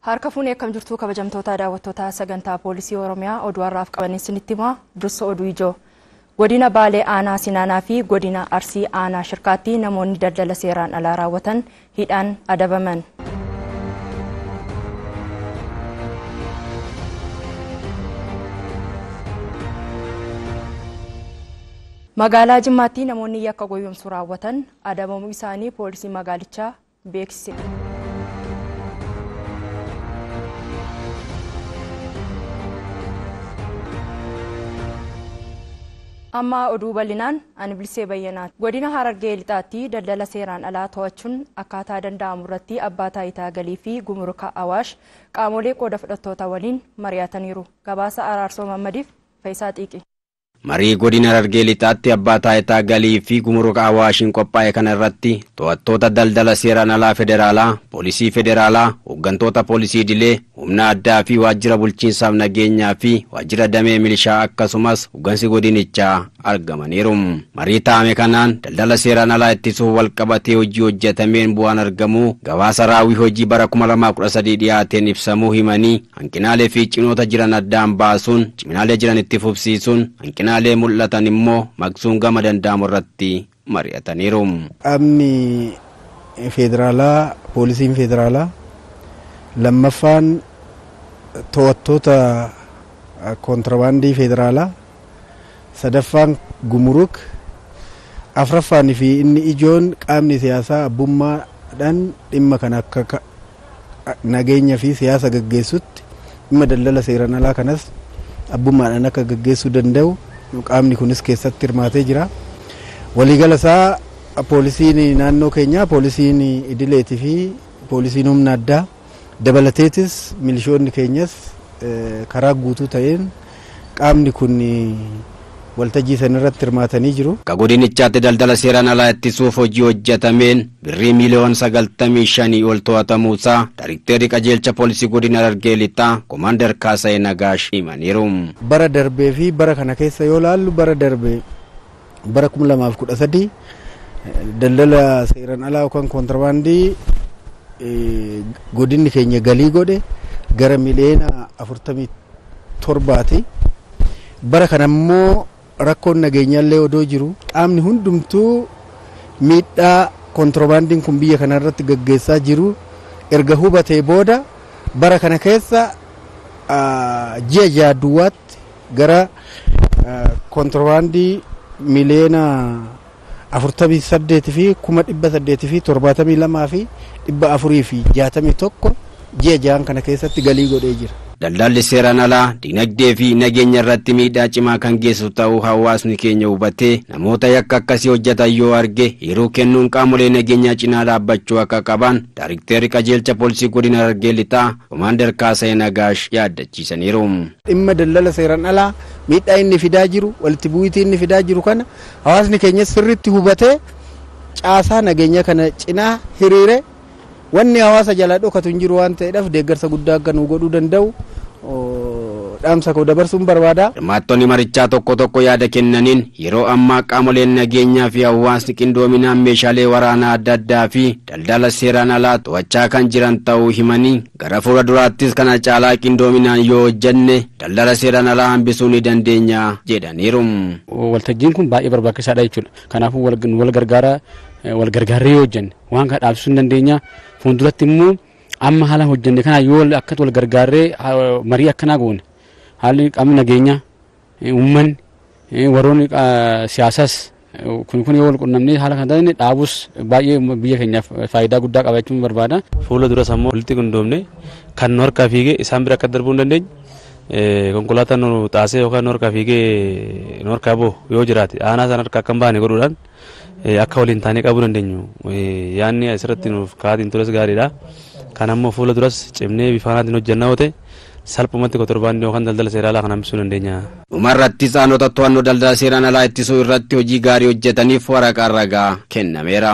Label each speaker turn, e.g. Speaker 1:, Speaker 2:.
Speaker 1: Harka fuunee akkam jirtu kabajamtoota daawwattoota sagantaa poolisii Oromiyaa oduu har'aaf qabanii isinitti himaa dursa oduu ijoo. Godina Baalee Aanaa Sinaanaa fi Godina Arsii Aanaa Shirkaatti namoonni daldala seeraan alaa raawwatan hidhaan adabaman. Magaalaa Jimmaatti namoonni yakka goyyomsuu raawwatan adabamuu isaanii poolisii magaalichaa beeksise. Amma oduu bal'inaan ani Bilisee Bayyanaati. Godina Harargee Lixaatti daldala seeraan alaa to'achuun akkaataa danda'amu irratti abbaa taayitaa galii fi gumuruka Awaash qaamolee qooda fudhattoota waliin mari'ataniiru. Gabaasa Araarsoo Mammadiif Faayisaa Xiiqii.
Speaker 2: Marii godina Harargee Lixaatti abbaa taayitaa galii fi gumuruka Awaashiin qophaa'e kana irratti to'attoota daldala seeraan alaa federaalaa, poolisii federaalaa, hooggantoota poolisii idilee, humna addaa fi waajjira bulchiinsaaf nageenyaa fi waajjira damee milishaa akkasumas hooggansi godinichaa argamaniiru. Marii taa'ame kanaan daldala seeraan alaa ittisuuf walqabatee hojii hojjetameen bu'aan argamuu gabaasa raawwii hojii bara 2013 dhiyaateen ibsamuu himanii hanqinaalee fi cimoota jiran addaan baasuun ciminaalee jiran itti fufsiisuun hanqinaalee mul'atan immoo maqsuun gama danda'amu irratti mari'ataniiru.
Speaker 3: Qaamni federaalaa, poolisiin federaalaa lammaffaan to'attoota kontrabaandii federaalaa, sadaffaan gumuruk, afraffaan fi inni ijoon qaamni siyaasaa abbummaadhaan dhimma kan akka nageenya fi siyaasa gaggeessutti dhimma daldala seeraan alaa kanas abbummaadhaan akka gaggeessuu danda'u qaamni kunis keessatti hirmaatee jira. Waliigala isaa poolisiin naannoo keenyaa, poolisiin idileetii fi poolisiin humna addaa dabalateetis milishoonni keenyas karaa guutuu ta'een qaamni kun waltajjii sanarratti hirmaatanii jiru.
Speaker 2: Godinichaatti daldala seeraan alaa ittisuuf hojii hojjetameen birrii miliyoona 95 ol to'atamuusaa Daayiriktarri qajeelcha poolisii godina Harargee Lixaa Komaander Kaasayee Nagaash himaniiru.
Speaker 3: Bara darbee fi bara kana keessa yoo laallu bara darbee bara 2013 daldala seeraan alaa yookaan kontrabaandii godinni keenya galii godhe gara miliyoona 47ti. Bara kana immoo rakkoon nageenyaallee odoo jiru qaamni hundumtuu miidhaa kontrabaandiin kun biyya kana irratti gaggeessaa jiru erga hubatee booda bara kana keessa ji'a jaadduwaatti gara kontrabaandii miliyoona 48 fi 872 fi 461 ji'a ja'an kana keessatti galii godhee jira.
Speaker 2: Daldalli seeraan alaa dinagdee fi nageenya irratti miidhaa cimaa kan geessu ta'uu hawaasni keenya hubatee namoota yakka akkasii hojjetan yoo arge yeroo kennuun qaamolee nageenyaa cinaa dhaabbachuu akka qaban Daayiriktarri qajeelcha poolisii godina Harargee Lixaa Komaander Kaasayee Nagaash yaadachiisaniiru.
Speaker 3: Dhimma daldala seeraan alaa miidhaa inni fidaa jiru, walitti bu'iitii inni fidaa jiru kana hawaasni keenya sirriitti hubatee caasaa nageenyaa kana cinaa hiriire wanni hawaasa jalaa dhokatu hin jiru waan ta'eedhaaf deeggarsa guddaa akka nu godhuu danda'u dhaamsa koo dabarsuun barbaada.
Speaker 2: Hirmaattonni marichaa tokko tokko yaada kennaniin yeroo ammaa qaamoleen nageenyaa fi hawaasni qindoominaan meeshaalee waraanaa adda addaa fi daldala seeraan alaa to'achaa kan jiran ta'uu himanii gara fuula duraattis kana caalaa qindoominaan yoo hojjenne daldala seeraan alaa hambisuu ni dandeenya jedhaniiru.
Speaker 4: Waltajjiin kun baay'ee barbaachisaadha jechuudha. Kanaafuu wal gargaarree yoo hojjenne waan kana dhaabsisuu dandeenya. Fuulduratti immoo amma haala hojjenne kana yoo akka wal gargaarree marii akkanaa goone haalli qaamni nageenyaa uummanni warroonni siyaasaas kun yoo wal qunnamnee haala kana ta'e dhaabus baay'ee biyya keenyaaf faayidaa guddaa qabachuun barbaada.
Speaker 5: Fuula duras ammoo walitti qindoomne kan nu harkaa fiigee isaan bira akka darbuu hin dandeenye konkolaataan nu xaasee yookaan nu harkaa fiigee nu harkaa boo yoo jiraate aanaa sana harkaa akka hin baane godhuudhaan akka waliin taanee qabuu dandeenyu yaanni asirratti nuuf kaatiin tures gaariidha. Kan ammoo fuula duras cimnee bifa kanaatiin hojjannaa yoo ta'e salphumatti kontrabaandii yookaan daldala seeraan alaa kan hambisuu dandeenya.
Speaker 2: Dhumarratti aanota to'annoo daldala seeraan alaa ittisuu irratti hojii gaarii hojjetaniif waraqaan ragaa kennameera.